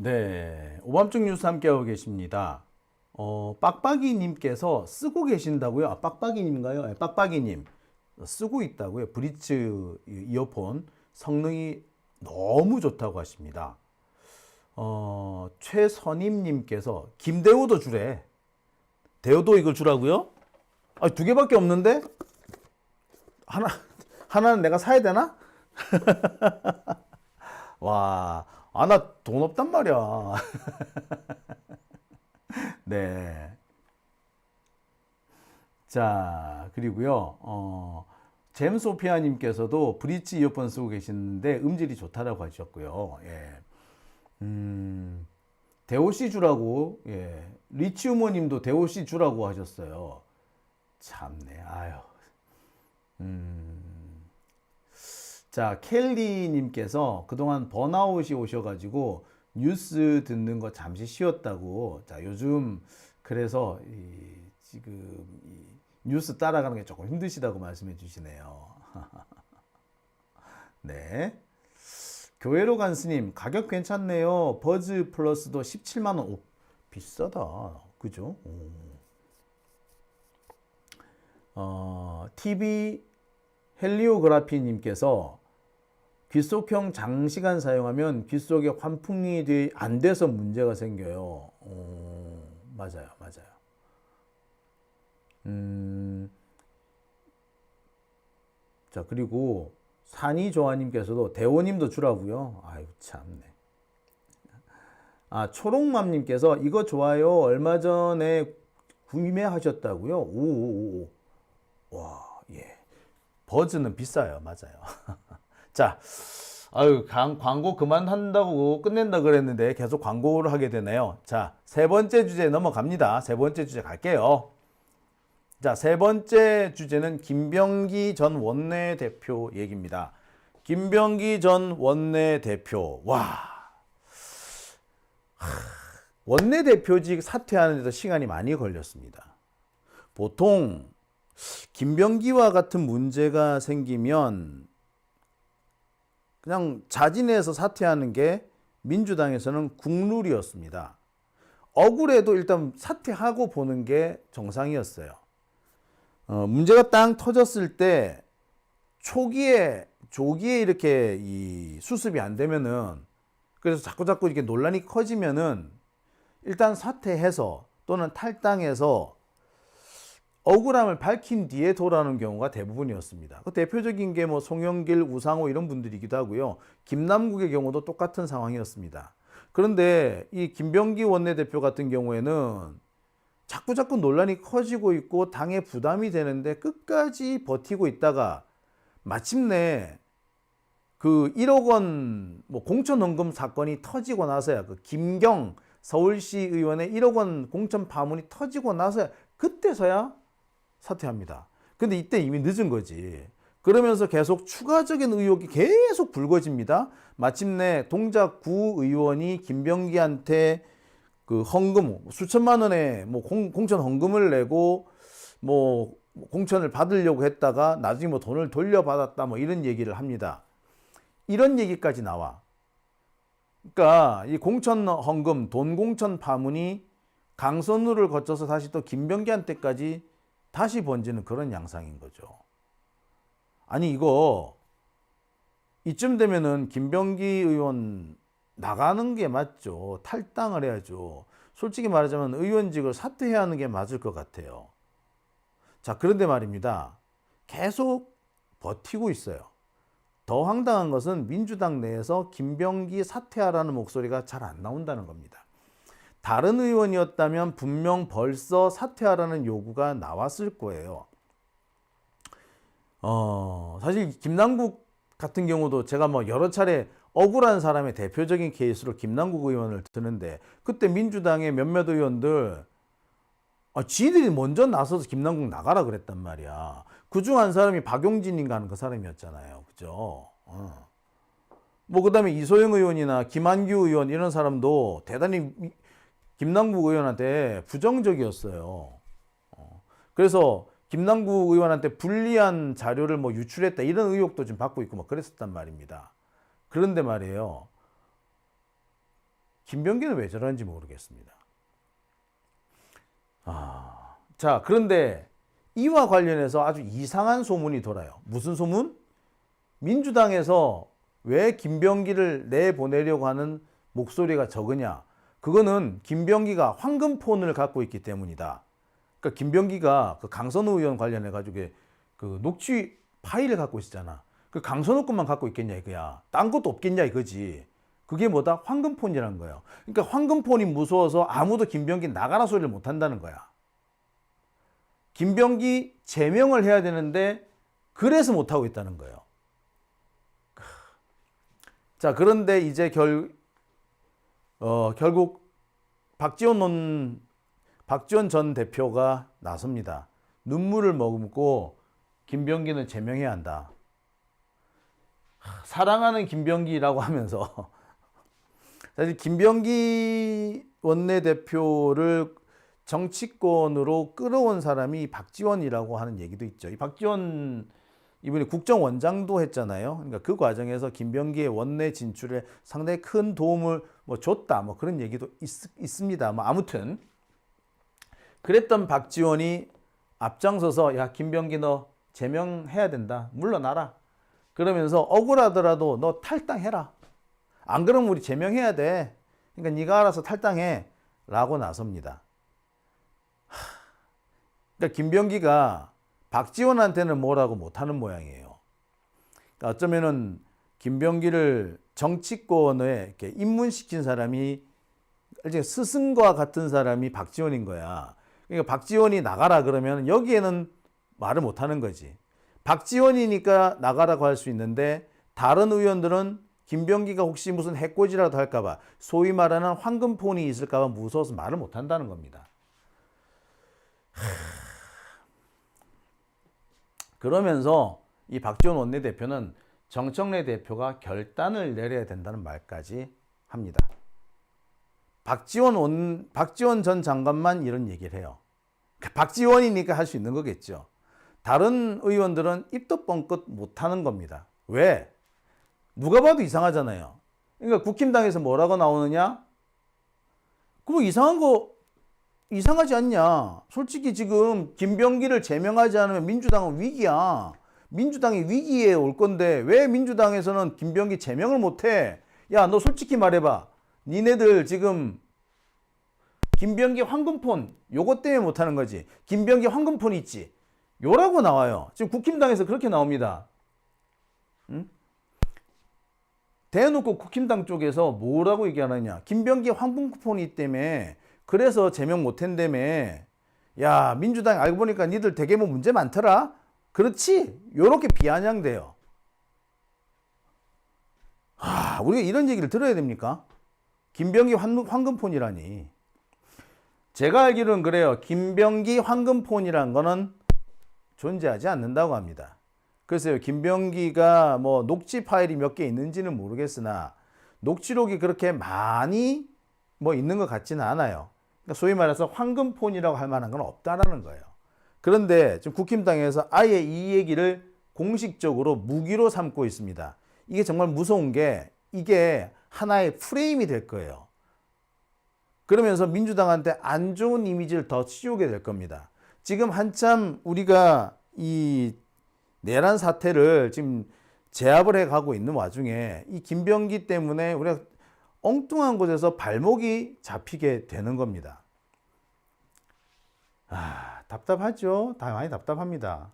네, 오밤중 뉴스 함께하고 계십니다. 빡빡이님께서 쓰고 계신다고요? 아, 빡빡이님인가요? 네, 빡빡이님 쓰고 있다고요. 브리츠 이어폰 성능이 너무 좋다고 하십니다. 최선임님께서 김대호도 주래. 대호도 이걸 주라고요? 아, 두 개밖에 없는데 하나는 내가 사야 되나? 와, 아, 나 돈 없단 말이야. 네. 자, 그리고요, 잼소피아님께서도 브릿지 이어폰 쓰고 계시는데 음질이 좋다라고 하셨고요. 예. 대호씨 주라고, 예. 리치우머님도 대호씨 주라고 하셨어요. 참네, 아유. 자, 켈리님께서 그동안 번아웃이 오셔가지고 뉴스 듣는 거 잠시 쉬었다고. 자, 요즘 그래서 지금 뉴스 따라가는 게 조금 힘드시다고 말씀해 주시네요. 네. 교회로 간 스님, 가격 괜찮네요. 버즈 플러스도 17만 원. 오, 비싸다. 그죠? TV 헬리오그라피님께서 귓속형 장시간 사용하면 귓속에 환풍이 안 돼서 문제가 생겨요. 맞아요, 맞아요. 자, 그리고 산이조아님께서도 대호님도 주라고요. 아유, 참네. 아, 초록맘님께서 이거 좋아요. 얼마 전에 구매하셨다고요? 오오오. 와, 예. 버즈는 비싸요. 맞아요. 자, 아유, 광고 그만한다고 끝낸다 그랬는데 계속 광고를 하게 되네요. 자, 세 번째 주제 넘어갑니다. 세 번째 주제 갈게요. 자, 세 번째 주제는 김병기 전 원내대표 얘기입니다. 김병기 전 원내대표. 와. 원내대표직 사퇴하는 데도 시간이 많이 걸렸습니다. 보통 김병기와 같은 문제가 생기면 그냥 자진해서 사퇴하는 게 민주당에서는 국룰이었습니다. 억울해도 일단 사퇴하고 보는 게 정상이었어요. 문제가 땅 터졌을 때 조기에 이렇게 이 수습이 안 되면은, 그래서 자꾸 이렇게 논란이 커지면은 일단 사퇴해서 또는 탈당해서 억울함을 밝힌 뒤에 돌아오는 경우가 대부분이었습니다. 그 대표적인 게 뭐 송영길, 우상호 이런 분들이기도 하고요. 김남국의 경우도 똑같은 상황이었습니다. 그런데 이 김병기 원내대표 같은 경우에는 자꾸 논란이 커지고 있고 당에 부담이 되는데 끝까지 버티고 있다가 마침내 그 1억 원 뭐 공천 헌금 사건이 터지고 나서야, 그 김경 서울시 의원의 1억 원 공천 파문이 터지고 나서야, 그때서야 사퇴합니다. 근데 이때 이미 늦은 거지. 그러면서 계속 추가적인 의혹이 계속 불거집니다. 마침내 동작 구의원이 김병기한테 그 헌금 수천만 원의 뭐 공천 헌금을 내고 뭐 공천을 받으려고 했다가 나중에 뭐 돈을 돌려받았다 뭐 이런 얘기를 합니다. 이런 얘기까지 나와. 그러니까 이 공천 헌금, 돈 공천 파문이 강선우를 거쳐서 다시 또 김병기한테까지 다시 번지는 그런 양상인 거죠. 아니, 이거 이쯤 되면은 김병기 의원 나가는 게 맞죠. 탈당을 해야죠. 솔직히 말하자면 의원직을 사퇴해야 하는 게 맞을 것 같아요. 자, 그런데 말입니다. 계속 버티고 있어요. 더 황당한 것은 민주당 내에서 김병기 사퇴하라는 목소리가 잘 안 나온다는 겁니다. 다른 의원이었다면 분명 벌써 사퇴하라는 요구가 나왔을 거예요. 사실 김남국 같은 경우도 제가 뭐 여러 차례 억울한 사람의 대표적인 케이스로 김남국 의원을 드는데, 그때 민주당의 몇몇 의원들 지들이 먼저 나서서 김남국 나가라 그랬단 말이야. 그중 한 사람이 박용진인가 하는 그 사람이었잖아요. 그죠? 뭐 그다음에 이소영 의원이나 김한규 의원 이런 사람도 대단히 김남국 의원한테 부정적이었어요. 그래서 김남국 의원한테 불리한 자료를 뭐 유출했다 이런 의혹도 좀 받고 있고 뭐 그랬었단 말입니다. 그런데 말이에요. 김병기는 왜 저러는지 모르겠습니다. 자, 그런데 이와 관련해서 아주 이상한 소문이 돌아요. 무슨 소문? 민주당에서 왜 김병기를 내보내려고 하는 목소리가 적으냐? 그거는 김병기가 황금폰을 갖고 있기 때문이다. 그러니까 김병기가 그 강선우 의원 관련해 가지고 그 녹취 파일을 갖고 있었잖아. 그 강선우 것만 갖고 있겠냐 이거야. 딴 것도 없겠냐 이거지. 그게 뭐다? 황금폰이라는 거예요. 그러니까 황금폰이 무서워서 아무도 김병기 나가라 소리를 못 한다는 거야. 김병기 제명을 해야 되는데 그래서 못 하고 있다는 거예요. 자, 그런데 이제 결국 박지원 전 대표가 나섭니다. 눈물을 머금고 김병기는 제명해야 한다. 사랑하는 김병기라고 하면서 사실 김병기 원내대표를 정치권으로 끌어온 사람이 박지원이라고 하는 얘기도 있죠. 이 박지원 이분이 국정원장도 했잖아요. 그러니까 그 과정에서 김병기의 원내 진출에 상당히 큰 도움을 줬다. 그런 얘기도 있습니다. 아무튼 그랬던 박지원이 앞장서서 야, 김병기 너 제명해야 된다. 물러나라. 그러면서 억울하더라도 너 탈당해라. 안 그러면 우리 제명해야 돼. 그러니까 네가 알아서 탈당해. 라고 나섭니다. 그러니까 김병기가 박지원한테는 뭐라고 못하는 모양이에요. 그러니까 어쩌면은 김병기를 정치권에 이렇게 입문시킨 사람이 스승과 같은 사람이 박지원인 거야. 그러니까 박지원이 나가라 그러면 여기에는 말을 못하는 거지. 박지원이니까 나가라고 할 수 있는데 다른 의원들은 김병기가 혹시 무슨 해코지라도 할까봐 소위 말하는 황금폰이 있을까봐 무서워서 말을 못한다는 겁니다. 그러면서 이 박지원 원내대표는 정청래 대표가 결단을 내려야 된다는 말까지 합니다. 박지원 전 장관만 이런 얘기를 해요. 박지원이니까 할 수 있는 거겠죠. 다른 의원들은 입도 뻥끗 못하는 겁니다. 왜? 누가 봐도 이상하잖아요. 그러니까 국힘당에서 뭐라고 나오느냐? 그럼 이상하지 않냐? 솔직히 지금 김병기를 제명하지 않으면 민주당은 위기야. 민주당이 위기에 올 건데 왜 민주당에서는 김병기 제명을 못해? 야, 너 솔직히 말해봐. 니네들 지금 김병기 황금폰 요것 때문에 못하는 거지. 김병기 황금폰 있지. 요라고 나와요. 지금 국힘당에서 그렇게 나옵니다. 응? 대놓고 국힘당 쪽에서 뭐라고 얘기하느냐. 김병기 황금폰이 때문에 그래서 제명 못한다며. 야, 민주당 알고 보니까 니들 되게 문제 많더라. 그렇지? 요렇게 비아냥대요. 우리가 이런 얘기를 들어야 됩니까? 김병기 황금폰이라니. 제가 알기로는 그래요. 김병기 황금폰이란 거는 존재하지 않는다고 합니다. 글쎄요, 김병기가 녹취 파일이 몇 개 있는지는 모르겠으나 녹취록이 그렇게 많이 있는 것 같지는 않아요. 그러니까 소위 말해서 황금폰이라고 할 만한 건 없다라는 거예요. 그런데 지금 국힘당에서 아예 이 얘기를 공식적으로 무기로 삼고 있습니다. 이게 정말 무서운 게 이게 하나의 프레임이 될 거예요. 그러면서 민주당한테 안 좋은 이미지를 더 씌우게 될 겁니다. 지금 한참 우리가 이 내란 사태를 지금 제압을 해 가고 있는 와중에 이 김병기 때문에 우리가 엉뚱한 곳에서 발목이 잡히게 되는 겁니다. 답답하죠. 다 많이 답답합니다.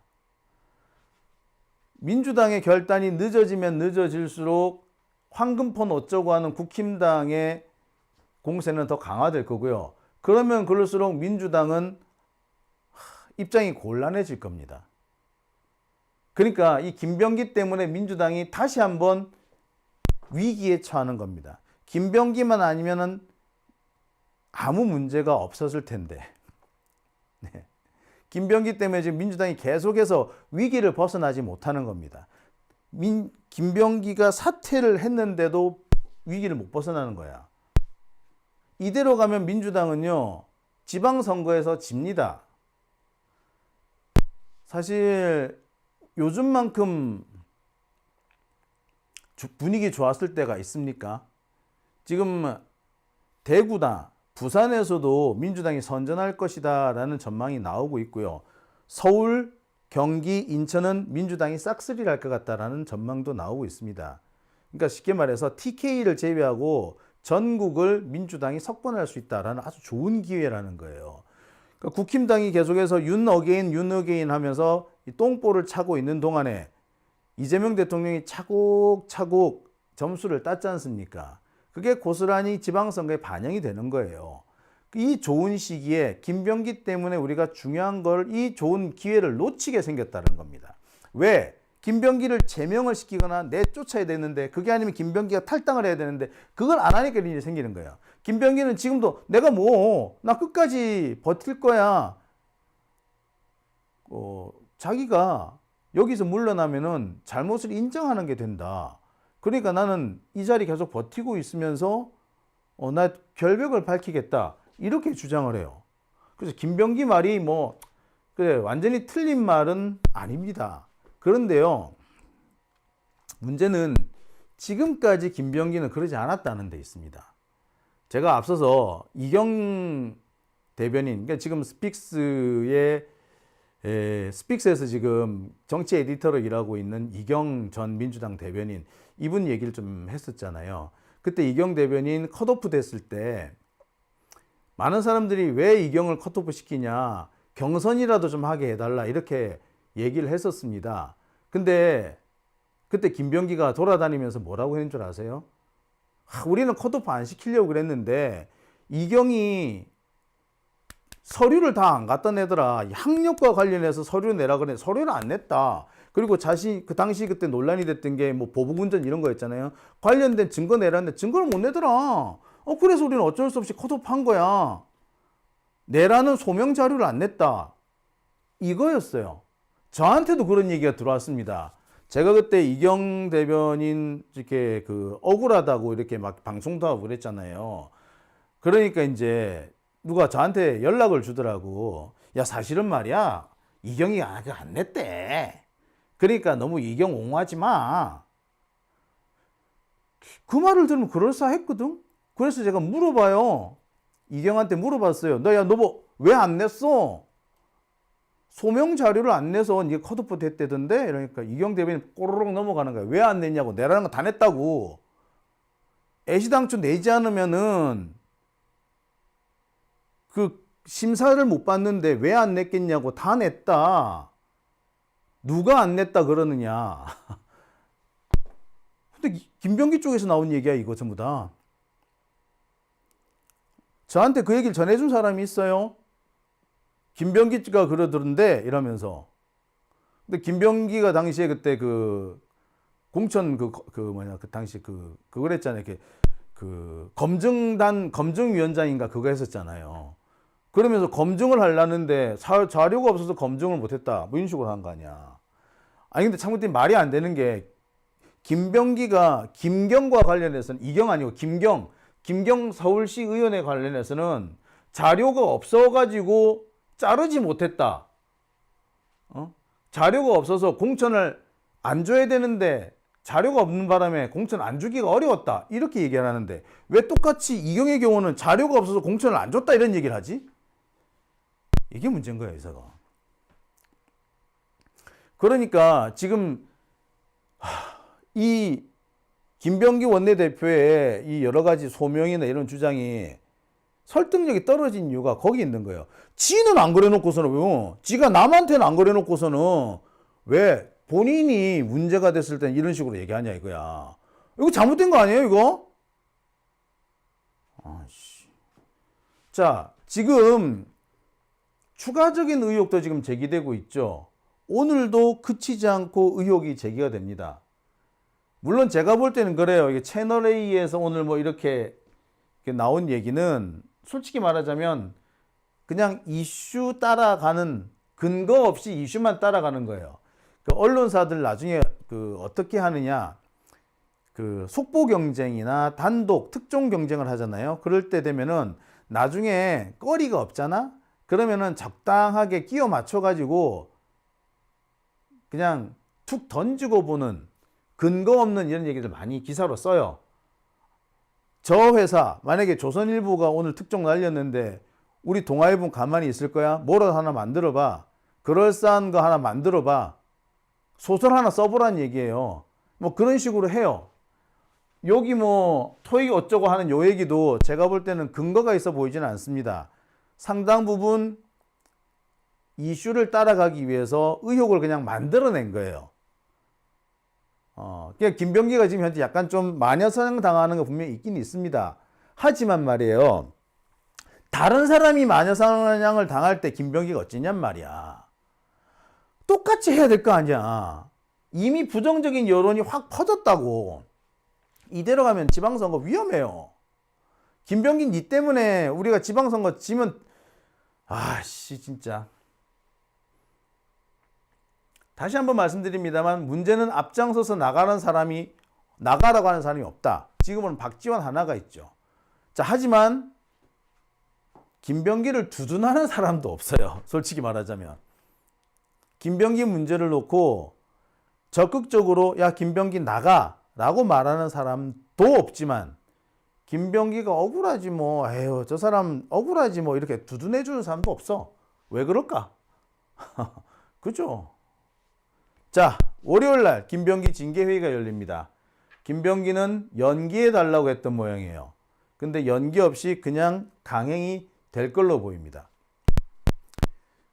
민주당의 결단이 늦어지면 늦어질수록 황금폰 어쩌고 하는 국힘당의 공세는 더 강화될 거고요. 그러면 그럴수록 민주당은 입장이 곤란해질 겁니다. 그러니까 이 김병기 때문에 민주당이 다시 한번 위기에 처하는 겁니다. 김병기만 아니면은 아무 문제가 없었을 텐데. 네. 김병기 때문에 지금 민주당이 계속해서 위기를 벗어나지 못하는 겁니다. 김병기가 사퇴를 했는데도 위기를 못 벗어나는 거야. 이대로 가면 민주당은요, 지방선거에서 집니다. 사실 요즘만큼 분위기 좋았을 때가 있습니까? 지금 대구나 부산에서도 민주당이 선전할 것이다라는 전망이 나오고 있고요. 서울, 경기, 인천은 민주당이 싹쓸이를 할 것 같다라는 전망도 나오고 있습니다. 그러니까 쉽게 말해서 TK를 제외하고 전국을 민주당이 석권할 수 있다라는 아주 좋은 기회라는 거예요. 그러니까 국힘당이 계속해서 윤 어게인 하면서 이 똥볼을 차고 있는 동안에 이재명 대통령이 차곡차곡 점수를 땄지 않습니까? 그게 고스란히 지방선거에 반영이 되는 거예요. 이 좋은 시기에 김병기 때문에 우리가 중요한 걸 이 좋은 기회를 놓치게 생겼다는 겁니다. 왜? 김병기를 제명을 시키거나 내쫓아야 되는데 그게 아니면 김병기가 탈당을 해야 되는데 그걸 안 하니까 일이 생기는 거예요. 김병기는 지금도 내가 나 끝까지 버틸 거야. 자기가 여기서 물러나면은 잘못을 인정하는 게 된다. 그러니까 나는 이 자리 계속 버티고 있으면서 나 결벽을 밝히겠다. 이렇게 주장을 해요. 그래서 김병기 말이 그래, 완전히 틀린 말은 아닙니다. 그런데요, 문제는 지금까지 김병기는 그러지 않았다는 데 있습니다. 제가 앞서서 이경 대변인, 그러니까 지금 스픽스에서 지금 정치 에디터로 일하고 있는 이경 전 민주당 대변인, 이분 얘기를 좀 했었잖아요. 그때 이경 대변인 컷오프 됐을 때 많은 사람들이 왜 이경을 컷오프 시키냐, 경선이라도 좀 하게 해달라 이렇게 얘기를 했었습니다. 근데 그때 김병기가 돌아다니면서 뭐라고 했는 줄 아세요? 우리는 컷오프 안 시키려고 그랬는데 이경이 서류를 다 안 갖다 내더라. 학력과 관련해서 서류 내라 그래. 서류를 안 냈다. 그리고 그 당시 그때 논란이 됐던 게 보복운전 이런 거였잖아요. 관련된 증거 내라는데 증거를 못 내더라. 그래서 우리는 어쩔 수 없이 컷오프 한 거야. 내라는 소명 자료를 안 냈다. 이거였어요. 저한테도 그런 얘기가 들어왔습니다. 제가 그때 이경 대변인 이렇게 억울하다고 이렇게 막 방송도 하고 그랬잖아요. 그러니까 이제 누가 저한테 연락을 주더라고. 야, 사실은 말이야, 이경이 안 냈대. 그러니까 너무 이경 옹호하지 마. 그 말을 들으면 그럴싸했거든. 그래서 제가 물어봐요. 이경한테 물어봤어요. 너 왜 안 냈어? 소명 자료를 안 내서 이게 컷오프 됐대던데? 이러니까 이경 대변인 꼬르륵 넘어가는 거야. 왜 안 냈냐고. 내라는 거 다 냈다고. 애시당초 내지 않으면은 심사를 못 받는데 왜 안 냈겠냐고. 다 냈다. 누가 안 냈다 그러느냐. 근데 김병기 쪽에서 나온 얘기야, 이거 전부 다. 저한테 그 얘기를 전해준 사람이 있어요. 김병기가 그러던데 이러면서. 근데 김병기가 당시에 그때 공천 당시 그걸 했잖아요. 검증위원장인가 그거 했었잖아요. 그러면서 검증을 하려는데 자료가 없어서 검증을 못했다. 이런 식으로 한 거 아니야. 아니 근데 참고로 말이 안 되는 게 김병기가 김경과 관련해서는 이경 아니고 김경 서울시 의원에 관련해서는 자료가 없어가지고 자르지 못했다. 자료가 없어서 공천을 안 줘야 되는데 자료가 없는 바람에 공천 안 주기가 어려웠다. 이렇게 얘기를 하는데 왜 똑같이 이경의 경우는 자료가 없어서 공천을 안 줬다 이런 얘기를 하지? 이게 문제인 거예요, 이사가. 그러니까 지금 이 김병기 원내대표의 이 여러 가지 소명이나 이런 주장이 설득력이 떨어진 이유가 거기 있는 거예요. 지는 안 그래놓고서는, 지가 남한테는 안 그래놓고서는 왜 본인이 문제가 됐을 땐 이런 식으로 얘기하냐 이거야. 이거 잘못된 거 아니에요, 이거? 자, 지금 추가적인 의혹도 지금 제기되고 있죠. 오늘도 그치지 않고 의혹이 제기가 됩니다. 물론 제가 볼 때는 그래요. 이게 채널A에서 오늘 이렇게 나온 얘기는 솔직히 말하자면 그냥 이슈 따라가는, 근거 없이 이슈만 따라가는 거예요. 언론사들 나중에 어떻게 하느냐, 속보 경쟁이나 단독 특종 경쟁을 하잖아요. 그럴 때 되면은 나중에 거리가 없잖아. 그러면은 적당하게 끼워 맞춰 가지고 그냥 툭 던지고 보는, 근거 없는 이런 얘기들 많이 기사로 써요. 저 회사 만약에 조선일보가 오늘 특종 날렸는데 우리 동아일보 가만히 있을 거야? 뭐라도 하나 만들어봐. 그럴싸한 거 하나 만들어봐. 소설 하나 써보란 얘기예요. 뭐 그런 식으로 해요. 여기 뭐 토익 어쩌고 하는 요 얘기도 제가 볼 때는 근거가 있어 보이지는 않습니다. 상당 부분 이슈를 따라가기 위해서 의혹을 그냥 만들어낸 거예요. 그러니까 김병기가 지금 현재 약간 좀 마녀사냥 당하는 거 분명히 있긴 있습니다. 하지만 말이에요. 다른 사람이 마녀사냥을 당할 때 김병기가 어찌냔 말이야. 똑같이 해야 될 거 아니야. 이미 부정적인 여론이 확 퍼졌다고. 이대로 가면 지방선거 위험해요. 김병기 니 때문에 우리가 지방선거 지면 아씨 진짜. 다시 한번 말씀드립니다만 문제는 앞장서서 나가라고 하는 사람이 없다. 지금은 박지원 하나가 있죠. 자, 하지만 김병기를 두둔하는 사람도 없어요. 솔직히 말하자면. 김병기 문제를 놓고 적극적으로 야 김병기 나가 라고 말하는 사람도 없지만 김병기가 억울하지 뭐 에휴 저 사람 억울하지 뭐 이렇게 두둔해 주는 사람도 없어. 왜 그럴까? 그죠? 자, 월요일날 김병기 징계회의가 열립니다. 김병기는 연기해 달라고 했던 모양이에요. 근데 연기 없이 그냥 강행이 될 걸로 보입니다.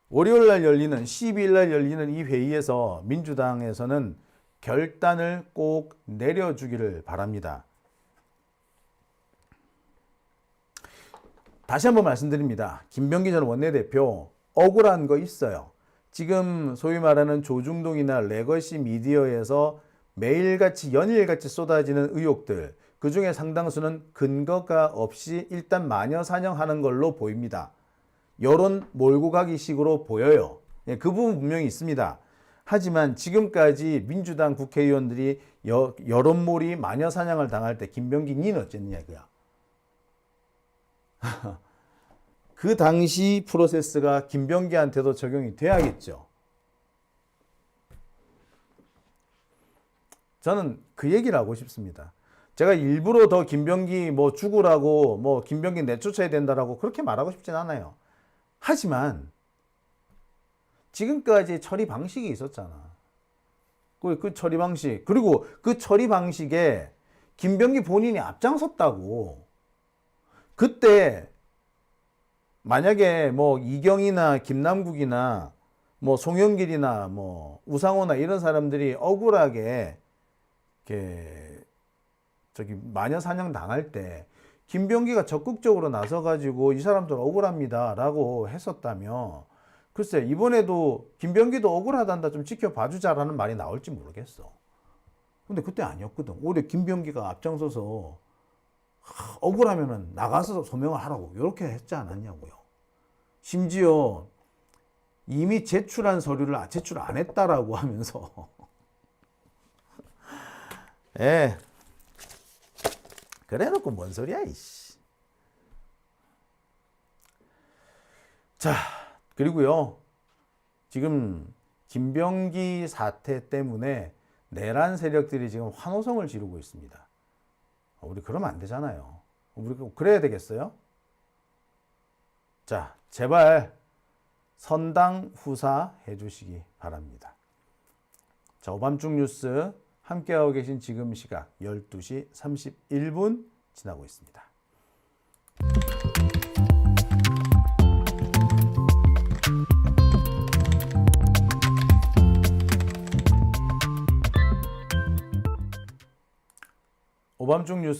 월요일날 열리는 12일날 열리는 이 회의에서 민주당에서는 결단을 꼭 내려주기를 바랍니다. 다시 한번 말씀드립니다. 김병기 전 원내대표 억울한 거 있어요. 지금 소위 말하는 조중동이나 레거시 미디어에서 매일같이 연일같이 쏟아지는 의혹들, 그중에 상당수는 근거가 없이 일단 마녀사냥하는 걸로 보입니다. 여론 몰고 가기 식으로 보여요. 그 부분 분명히 있습니다. 하지만 지금까지 민주당 국회의원들이 여론몰이 마녀사냥을 당할 때 김병기 니는 어쨌느냐 이거야. 그 당시 프로세스가 김병기한테도 적용이 돼야겠죠. 저는 그 얘기를 하고 싶습니다. 제가 일부러 더 김병기 뭐 죽으라고 뭐 김병기 내쫓아야 된다라고 그렇게 말하고 싶진 않아요. 하지만 지금까지 처리 방식이 있었잖아. 그 처리 방식 그리고 그 처리 방식에 김병기 본인이 앞장섰다고. 그때 만약에 뭐 이경이나 김남국이나 뭐 송영길이나 뭐 우상호나 이런 사람들이 억울하게 이렇게 저기 마녀사냥 당할 때 김병기가 적극적으로 나서가지고 이 사람들 억울합니다라고 했었다면 글쎄 이번에도 김병기도 억울하단다 좀 지켜봐주자라는 말이 나올지 모르겠어. 근데 그때 아니었거든. 오히려 김병기가 앞장서서 억울하면은 나가서 소명을 하라고 이렇게 했지 않았냐고요. 심지어 이미 제출한 서류를 제출 안 했다라고 하면서 예. 그래 놓고 뭔 소리야 이씨. 자, 그리고요. 지금 김병기 사태 때문에 내란 세력들이 지금 환호성을 지르고 있습니다. 우리 그러면 안 되잖아요. 우리 그래야 되겠어요? 자, 제발 선당 후사해 주시기 바랍니다. 자, 오밤중 뉴스 함께하고 계신 지금 시각 12시 31분 지나고 있습니다. 오밤중 뉴스